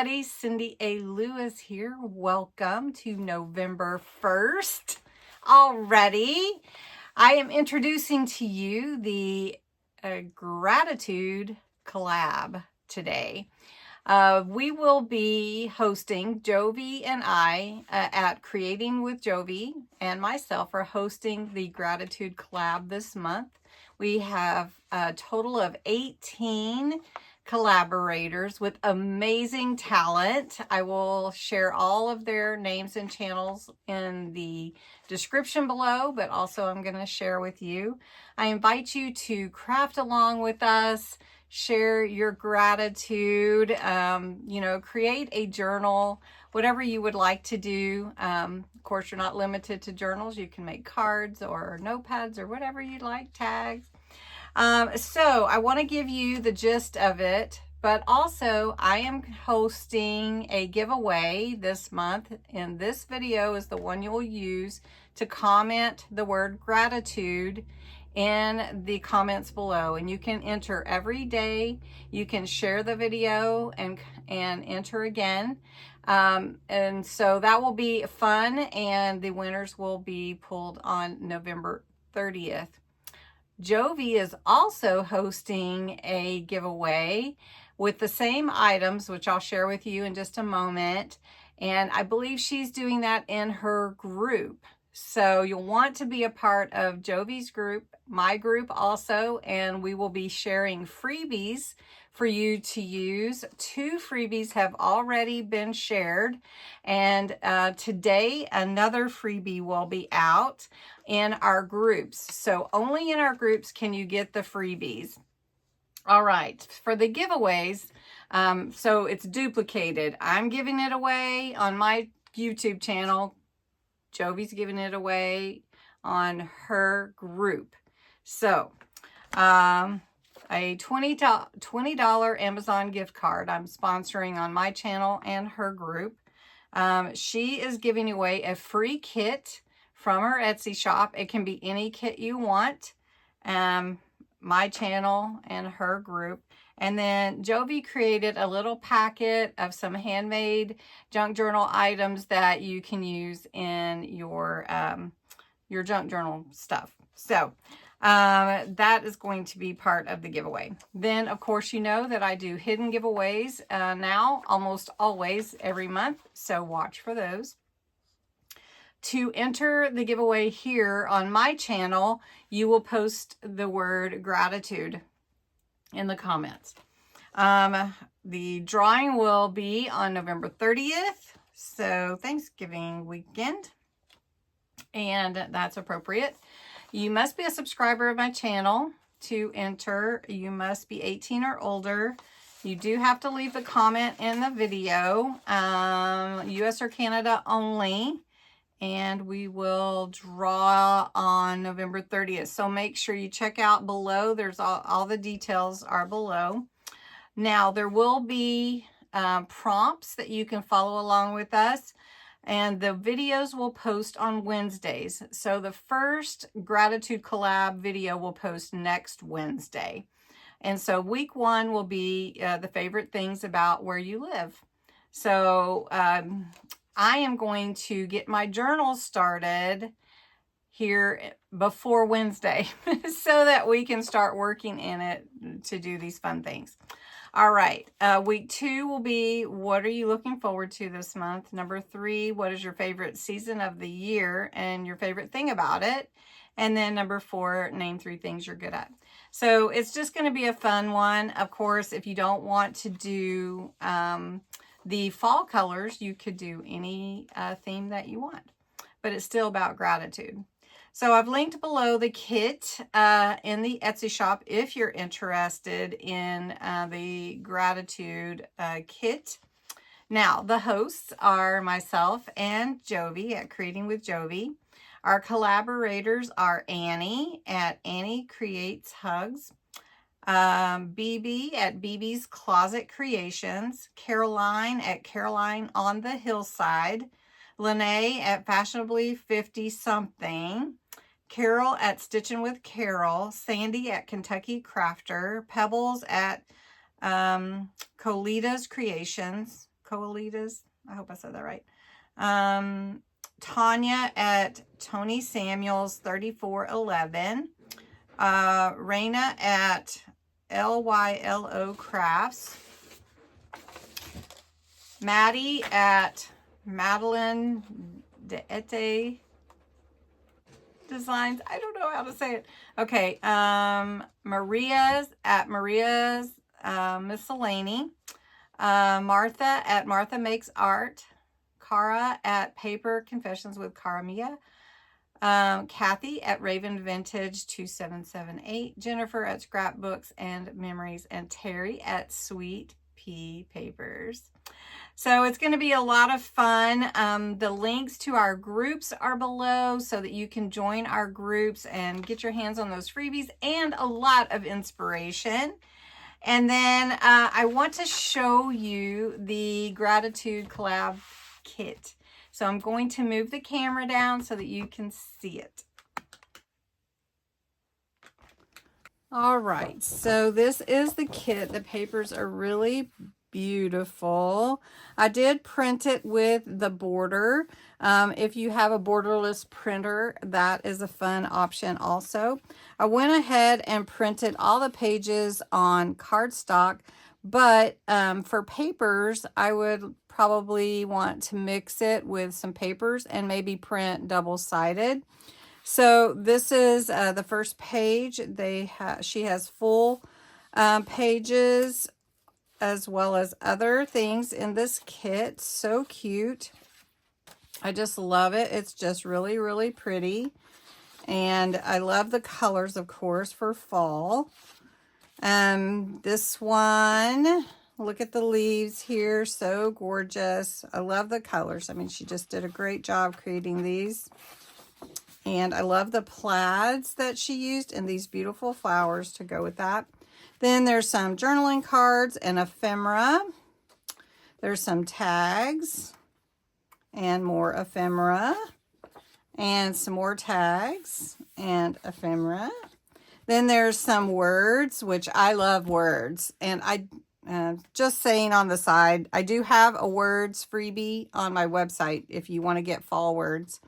everybody. Cindy A. Lewis here. Welcome to November 1st already. I am introducing to you the gratitude collab today. We will be hosting, Jovi and I at Creating with Jovi and myself are hosting the gratitude collab this month. We have a total of 18 collaborators with amazing talent. I will share all of their names and channels in the description below, but also I'm going to share with you. I invite you to craft along with us, share your gratitude, create a journal, whatever you would like to do. Of course, you're not limited to journals. You can make cards or notepads or whatever you like, tags. So I want to give you the gist of it, but also I am hosting a giveaway this month, and this video is the one you'll use to comment the word gratitude in the comments below, and you can enter every day. You can share the video and enter again. And so that will be fun, and the winners will be pulled on November 30th. Jovi is also hosting a giveaway with the same items, which I'll share with you in just a moment. And I believe she's doing that in her group. So you'll want to be a part of Jovi's group, my group also, and we will be sharing freebies for you to use. 2 freebies have already been shared, and today another freebie will be out in our groups. So only in our groups can you get the freebies. All right, for the giveaways, so it's duplicated. I'm giving it away on my YouTube channel. Jovi's giving it away on her group. So, a $20 Amazon gift card I'm sponsoring on my channel and her group. She is giving away a free kit from her Etsy shop. It can be any kit you want. My channel and her group. And then Jovi created a little packet of some handmade junk journal items that you can use in your junk journal stuff. So that is going to be part of the giveaway. Then, of course, you know that I do hidden giveaways now almost always every month. So watch for those. To enter the giveaway here on my channel, you will post the word gratitude in the comments. The drawing will be on November 30th, so Thanksgiving weekend, and that's appropriate. You must be a subscriber of my channel to enter. You must be 18 or older. You do have to leave a comment in the video, US or Canada only. And we will draw on November 30th. So make sure you check out below. There's all the details are below. Now, there will be prompts that you can follow along with us. And the videos will post on Wednesdays. So the first gratitude collab video will post next Wednesday. And so week 1 will be the favorite things about where you live. So, I am going to get my journal started here before Wednesday so that we can start working in it to do these fun things. All right. Week 2 will be, what are you looking forward to this month? Number 3, what is your favorite season of the year and your favorite thing about it? And then number 4, name 3 things you're good at. So it's just going to be a fun one. Of course, if you don't want to do the fall colors, you could do any theme that you want, but it's still about gratitude. So I've linked below the kit in the Etsy shop if you're interested in the gratitude kit. Now, the hosts are myself and Jovi at Creating with Jovi. Our collaborators are Annie at Annie Creates Hugs, BB at BB's Closet Creations, Caroline at Caroline on the Hillside, Lene at Fashionably 50 Something, Carol at Stitchin' with Carol, Sandy at Kentucky Crafter, Pebbles at Colita's Creations, Coalitas. I hope I said that right. Tanya at Tony Samuels 3411. Raina at LYLO Crafts. Maddie at Madeline Deete Designs. I don't know how to say it. Okay. Maria's at Maria's Miscellany. Martha at Martha Makes Art. Cara at Paper Confessions with Cara Mia. Kathy at Raven Vintage 2778. Jennifer at Scrapbooks and Memories. And Terry at Sweet Pea Papers. So it's going to be a lot of fun. The links to our groups are below so that you can join our groups and get your hands on those freebies and a lot of inspiration. And then I want to show you the Gratitude Collab kit. So I'm going to move the camera down so that you can see it. All right, so this is the kit. The papers are really beautiful. I did print it with the border. If you have a borderless printer, that is a fun option also. I went ahead and printed all the pages on cardstock, but for papers, I would probably want to mix it with some papers and maybe print double-sided. So this is the first page. She has full pages as well as other things in this kit. So cute. I just love it. It's just really, really pretty. And I love the colors, of course, for fall. This one, look at the leaves here. So gorgeous. I love the colors. I mean, she just did a great job creating these. And I love the plaids that she used and these beautiful flowers to go with that. Then there's some journaling cards and ephemera. There's some tags and more ephemera. And some more tags and ephemera. Then there's some words, which I love words. And I just saying on the side, I do have a words freebie on my website if you want to get fall words.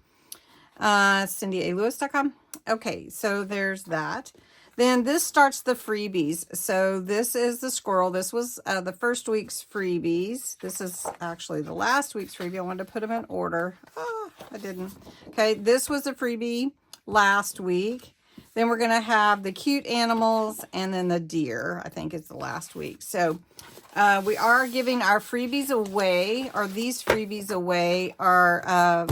CindyALewis.com. Okay, so there's that. Then this starts the freebies. So this is the squirrel. This was the first week's freebies. This is actually the last week's freebie. I wanted to put them in order. Oh, I didn't. Okay, this was a freebie last week. Then we're going to have the cute animals and then the deer. I think it's the last week. So we are giving our freebies away, or these freebies away are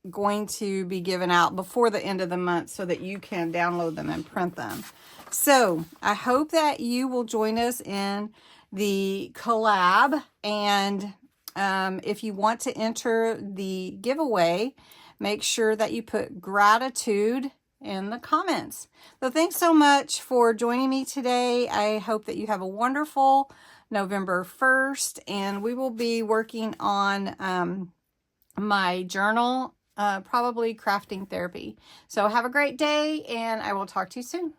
going to be given out before the end of the month so that you can download them and print them. So I hope that you will join us in the collab, and if you want to enter the giveaway, make sure that you put gratitude in the comments. So thanks so much for joining me today. I hope that you have a wonderful November 1st, and we will be working on my journal, probably crafting therapy. So have a great day, and I will talk to you soon.